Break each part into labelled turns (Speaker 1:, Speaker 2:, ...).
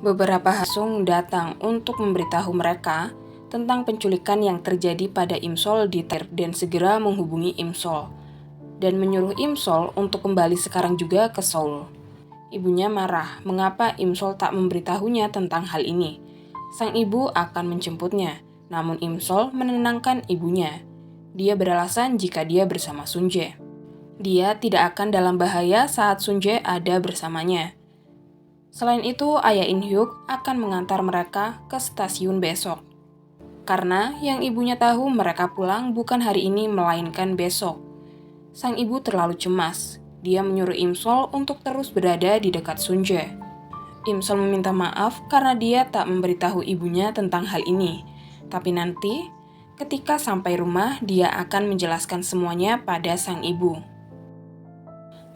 Speaker 1: Beberapa Hasung datang untuk memberitahu mereka tentang penculikan yang terjadi pada Imsol di dan segera menghubungi Imsol dan menyuruh Imsol untuk kembali sekarang juga ke Seoul. Ibunya marah mengapa Imsol tak memberitahunya tentang hal ini. Sang ibu akan menjemputnya, namun Imsol menenangkan ibunya. Dia beralasan jika dia bersama Sunjae. Dia tidak akan dalam bahaya saat Sunjae ada bersamanya. Selain itu, ayah In Hyuk akan mengantar mereka ke stasiun besok. Karena yang ibunya tahu mereka pulang bukan hari ini melainkan besok. Sang ibu terlalu cemas. Dia menyuruh Imsol untuk terus berada di dekat Sunjae. Imsol meminta maaf karena dia tak memberitahu ibunya tentang hal ini. Tapi nanti, ketika sampai rumah, dia akan menjelaskan semuanya pada sang ibu.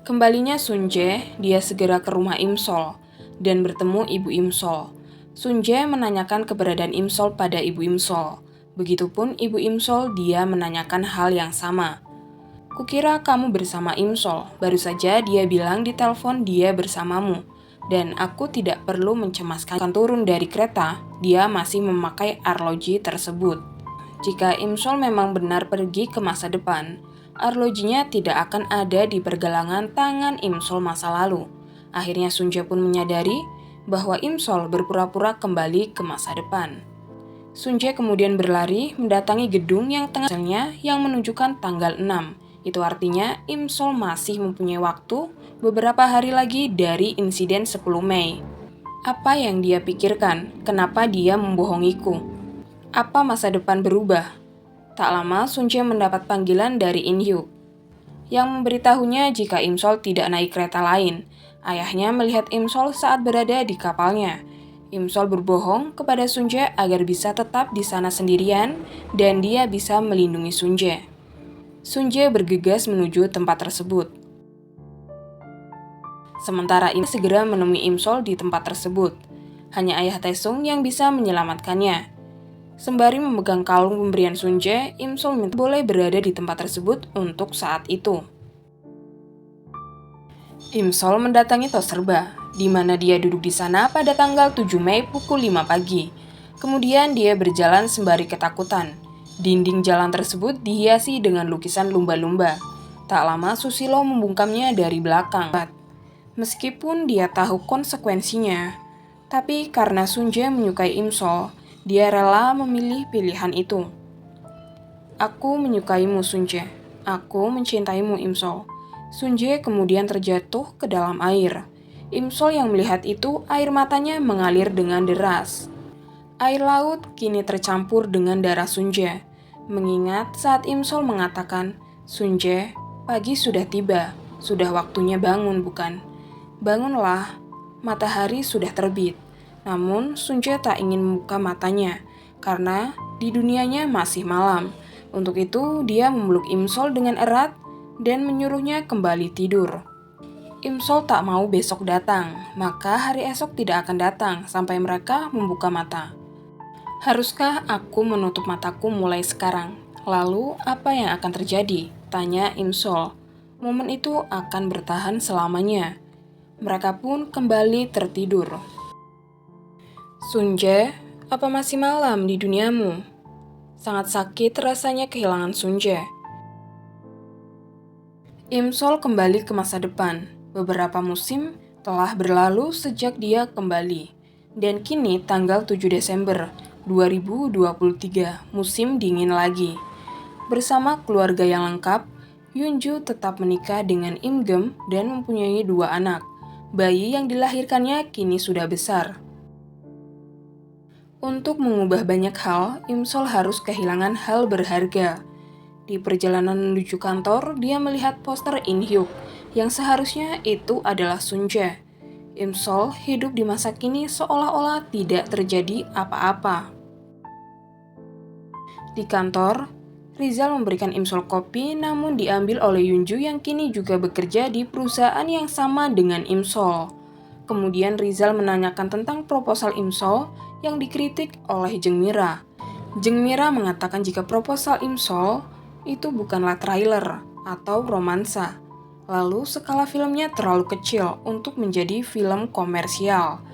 Speaker 1: Kembalinya Sunjae, dia segera ke rumah Imsol dan bertemu ibu Imsol. Sunjae menanyakan keberadaan Imsol pada ibu Imsol. Begitupun ibu Imsol, dia menanyakan hal yang sama. Kukira kamu bersama Imsol, baru saja dia bilang di telepon dia bersamamu. Dan aku tidak perlu mencemaskan turun dari kereta, dia masih memakai arloji tersebut. Jika Imsol memang benar pergi ke masa depan, arlojinya tidak akan ada di pergelangan tangan Imsol masa lalu. Akhirnya Sunjae pun menyadari bahwa Imsol berpura-pura kembali ke masa depan. Sunjae kemudian berlari mendatangi gedung yang tengahnya yang menunjukkan tanggal 6. Itu artinya Imsol masih mempunyai waktu beberapa hari lagi dari insiden 10 Mei. Apa yang dia pikirkan? Kenapa dia membohongiku? Apa masa depan berubah? Tak lama Sunjae mendapat panggilan dari In Hyuk yang memberitahunya jika Imsol tidak naik kereta lain. Ayahnya melihat Imsol saat berada di kapalnya. Imsol berbohong kepada Sunjae agar bisa tetap di sana sendirian dan dia bisa melindungi Sunjae. Sunjae bergegas menuju tempat tersebut. Sementara ini segera menemui Imsol di tempat tersebut. Hanya ayah Taesung yang bisa menyelamatkannya. Sembari memegang kalung pemberian Sunjae, Imsol minta boleh berada di tempat tersebut untuk saat itu. Imsol mendatangi Toserba, di mana dia duduk di sana pada tanggal 7 Mei pukul 5 pagi. Kemudian dia berjalan sembari ketakutan. Dinding jalan tersebut dihiasi dengan lukisan lumba-lumba. Tak lama Susilo membungkamnya dari belakang. Meskipun dia tahu konsekuensinya, tapi karena Sunjae menyukai Imsol, dia rela memilih pilihan itu. Aku menyukaimu Sunjae. Aku mencintaimu Imsol. Sunjae kemudian terjatuh ke dalam air. Imsol yang melihat itu, air matanya mengalir dengan deras. Air laut kini tercampur dengan darah Sunjae. Mengingat saat Imsol mengatakan, Sunjae, pagi sudah tiba, sudah waktunya bangun bukan? Bangunlah, matahari sudah terbit. Namun Sunjae tak ingin membuka matanya, karena di dunianya masih malam. Untuk itu dia memeluk Imsol dengan erat dan menyuruhnya kembali tidur. Imsol tak mau besok datang, maka hari esok tidak akan datang sampai mereka membuka mata. Haruskah aku menutup mataku mulai sekarang? Lalu apa yang akan terjadi? Tanya Imsol. Momen itu akan bertahan selamanya. Mereka pun kembali tertidur. Sunjae, apa masih malam di duniamu? Sangat sakit rasanya kehilangan Sunjae. Imsol kembali ke masa depan. Beberapa musim telah berlalu sejak dia kembali. Dan kini tanggal 7 Desember 2023, musim dingin lagi. Bersama keluarga yang lengkap, Yunju tetap menikah dengan Im Gem dan mempunyai 2 anak. Bayi yang dilahirkannya kini sudah besar. Untuk mengubah banyak hal, Imsol harus kehilangan hal berharga. Di perjalanan menuju kantor, dia melihat poster In Hyuk, yang seharusnya itu adalah Sunjae. Imsol hidup di masa kini seolah-olah tidak terjadi apa-apa. Di kantor, Rizal memberikan Imsol kopi namun diambil oleh Yunju yang kini juga bekerja di perusahaan yang sama dengan Imsol. Kemudian Rizal menanyakan tentang proposal Imsol yang dikritik oleh Jeng Mira. Jeng Mira mengatakan jika proposal Imsol itu bukanlah trailer atau romansa. Lalu skala filmnya terlalu kecil untuk menjadi film komersial.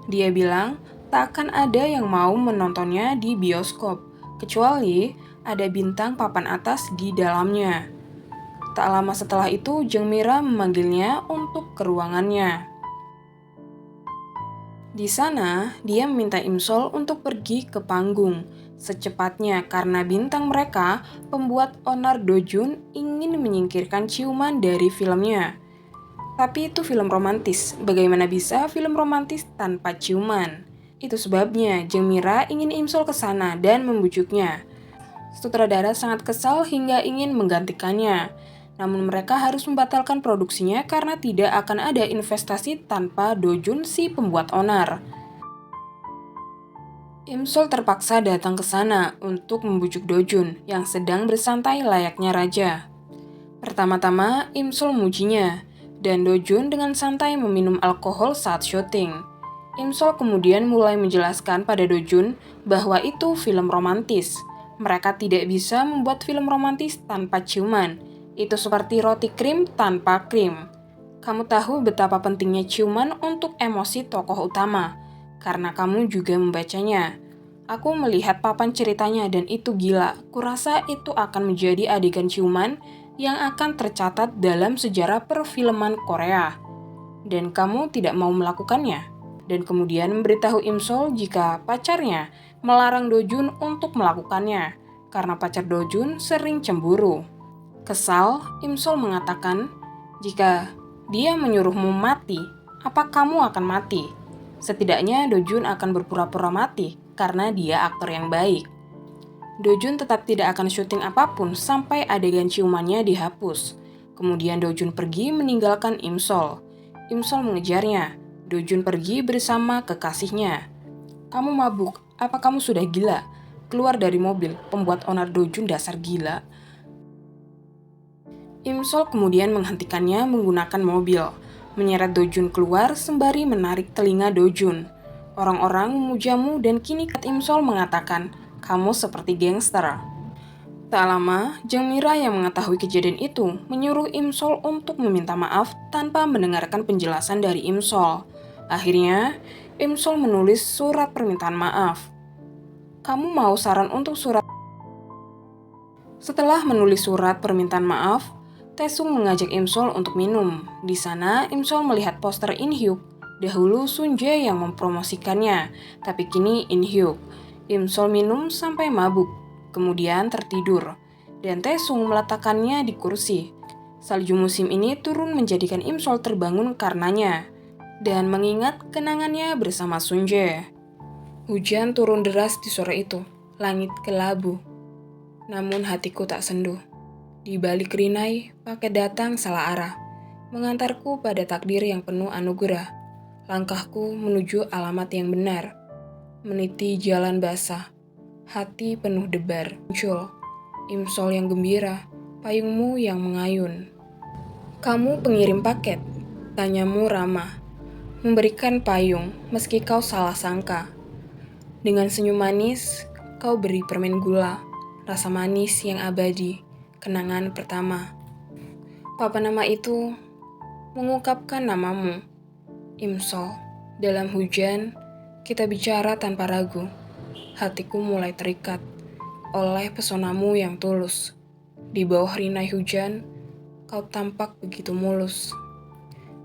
Speaker 1: Dia bilang tak akan ada yang mau menontonnya di bioskop, kecuali ada bintang papan atas di dalamnya. Tak lama setelah itu, Jeng Mira memanggilnya untuk ke ruangannya. Di sana, dia meminta Imsol untuk pergi ke panggung secepatnya karena bintang mereka, pembuat onar Dojun, ingin menyingkirkan ciuman dari filmnya. Tapi itu film romantis, bagaimana bisa film romantis tanpa ciuman? Itu sebabnya Jeng Mira ingin Imsol ke sana dan membujuknya. Sutradara sangat kesal hingga ingin menggantikannya. Namun mereka harus membatalkan produksinya karena tidak akan ada investasi tanpa Dojun si pembuat onar. Imsol terpaksa datang ke sana untuk membujuk Dojun yang sedang bersantai layaknya raja. Pertama-tama, Imsol memujinya, dan Dojun dengan santai meminum alkohol saat syuting. Imsol kemudian mulai menjelaskan pada Dojun bahwa itu film romantis. Mereka tidak bisa membuat film romantis tanpa ciuman. Itu seperti roti krim tanpa krim. Kamu tahu betapa pentingnya ciuman untuk emosi tokoh utama, karena kamu juga membacanya. Aku melihat papan ceritanya dan itu gila. Kurasa itu akan menjadi adegan ciuman yang akan tercatat dalam sejarah perfilman Korea. Dan kamu tidak mau melakukannya. Dan kemudian memberitahu Imsol jika pacarnya melarang Dojun untuk melakukannya, karena pacar Dojun sering cemburu. Kesal, Imsol mengatakan, jika dia menyuruhmu mati, apa kamu akan mati? Setidaknya Dojun akan berpura-pura mati karena dia aktor yang baik. Dojun tetap tidak akan syuting apapun sampai adegan ciumannya dihapus. Kemudian Dojun pergi meninggalkan Imsol. Imsol mengejarnya. Dojun pergi bersama kekasihnya. Kamu mabuk, apa kamu sudah gila? Keluar dari mobil, pembuat onar Dojun dasar gila. Imsol kemudian menghentikannya menggunakan mobil, menyeret Dojun keluar sembari menarik telinga Dojun. Orang-orang memujamu dan kini Imsol mengatakan, kamu seperti gangster. Tak lama, Jeng Mira yang mengetahui kejadian itu menyuruh Imsol untuk meminta maaf tanpa mendengarkan penjelasan dari Imsol. Akhirnya, Imsol menulis surat permintaan maaf. Kamu mau saran untuk surat? Setelah menulis surat permintaan maaf, Taesung mengajak Imsol untuk minum. Di sana, Imsol melihat poster In Hyuk. Dahulu Sun Jae yang mempromosikannya, tapi kini In Hyuk. Imsol minum sampai mabuk, kemudian tertidur, dan Taesung meletakkannya di kursi. Salju musim ini turun menjadikan Imsol terbangun karenanya, dan mengingat kenangannya bersama Sun Jae. Hujan turun deras di sore itu, langit kelabu. Namun hatiku tak senduh. Di balik rinai, paket datang salah arah, mengantarku pada takdir yang penuh anugerah. Langkahku menuju alamat yang benar, meniti jalan basah, hati penuh debar. Muncul, Imsol yang gembira, payungmu yang mengayun. Kamu pengirim paket, tanyamu ramah, memberikan payung meski kau salah sangka. Dengan senyum manis, kau beri permen gula, rasa manis yang abadi. Kenangan pertama. Papa nama itu mengungkapkan namamu, Imsol. Dalam hujan, kita bicara tanpa ragu. Hatiku mulai terikat oleh pesonamu yang tulus. Di bawah rinai hujan, kau tampak begitu mulus.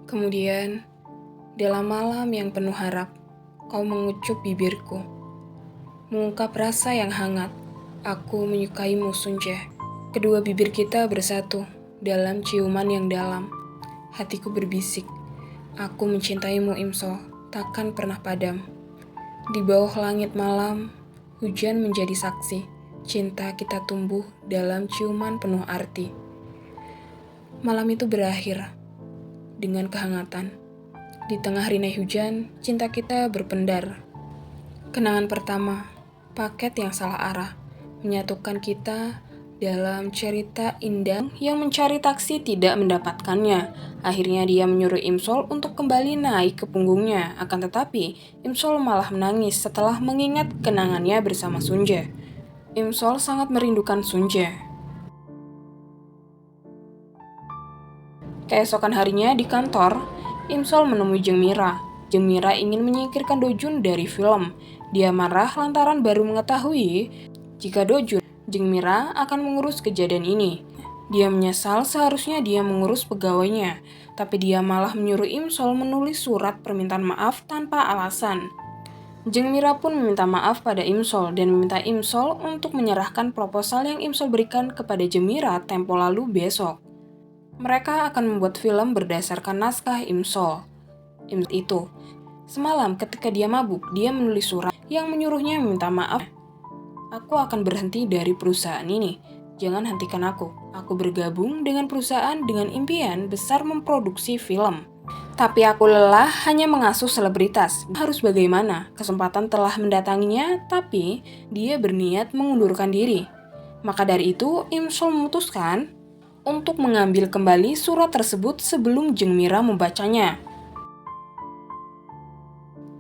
Speaker 1: Kemudian, dalam malam yang penuh harap, kau mengucup bibirku. Mengungkap rasa yang hangat, aku menyukaimu Sun Jae. Kedua bibir kita bersatu dalam ciuman yang dalam. Hatiku berbisik, aku mencintaimu Imsol, takkan pernah padam. Di bawah langit malam, hujan menjadi saksi. Cinta kita tumbuh dalam ciuman penuh arti. Malam itu berakhir dengan kehangatan. Di tengah rinai hujan, cinta kita berpendar. Kenangan pertama, paket yang salah arah, menyatukan kita dalam cerita indah yang mencari taksi tidak mendapatkannya. Akhirnya dia menyuruh Imsol untuk kembali naik ke punggungnya. Akan tetapi, Imsol malah menangis setelah mengingat kenangannya bersama Sun Jae. Imsol sangat merindukan Sun Jae. Keesokan harinya di kantor, Imsol menemui Jeng Mira. Jeng Mira ingin menyingkirkan Dojun dari film. Dia marah lantaran baru mengetahui jika Jeng Mira akan mengurus kejadian ini. Dia menyesal seharusnya dia mengurus pegawainya, tapi dia malah menyuruh Im Sol menulis surat permintaan maaf tanpa alasan. Jeng Mira pun meminta maaf pada Im Sol dan meminta Im Sol untuk menyerahkan proposal yang Im Sol berikan kepada Jeng Mira tempo lalu besok. Mereka akan membuat film berdasarkan naskah Im Sol. Itu. Semalam ketika dia mabuk, dia menulis surat yang menyuruhnya meminta maaf. Aku akan berhenti dari perusahaan ini. Jangan hentikan aku. Aku bergabung dengan perusahaan dengan impian besar memproduksi film. Tapi aku lelah hanya mengasuh selebritas. Harus bagaimana? Kesempatan telah mendatanginya, tapi dia berniat mengundurkan diri. Maka dari itu, Im Sol memutuskan untuk mengambil kembali surat tersebut sebelum Jeng Mira membacanya.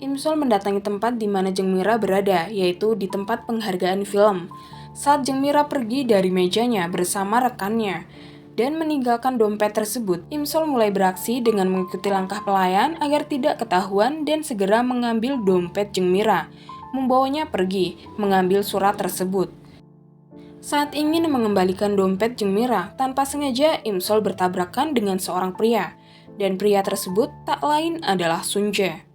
Speaker 1: Im Sol mendatangi tempat di mana Jeng Mira berada, yaitu di tempat penghargaan film. Saat Jeng Mira pergi dari mejanya bersama rekannya dan meninggalkan dompet tersebut, Im Sol mulai beraksi dengan mengikuti langkah pelayan agar tidak ketahuan dan segera mengambil dompet Jeng Mira, membawanya pergi, mengambil surat tersebut. Saat ingin mengembalikan dompet Jeng Mira, tanpa sengaja Im Sol bertabrakan dengan seorang pria, dan pria tersebut tak lain adalah Sun Jae.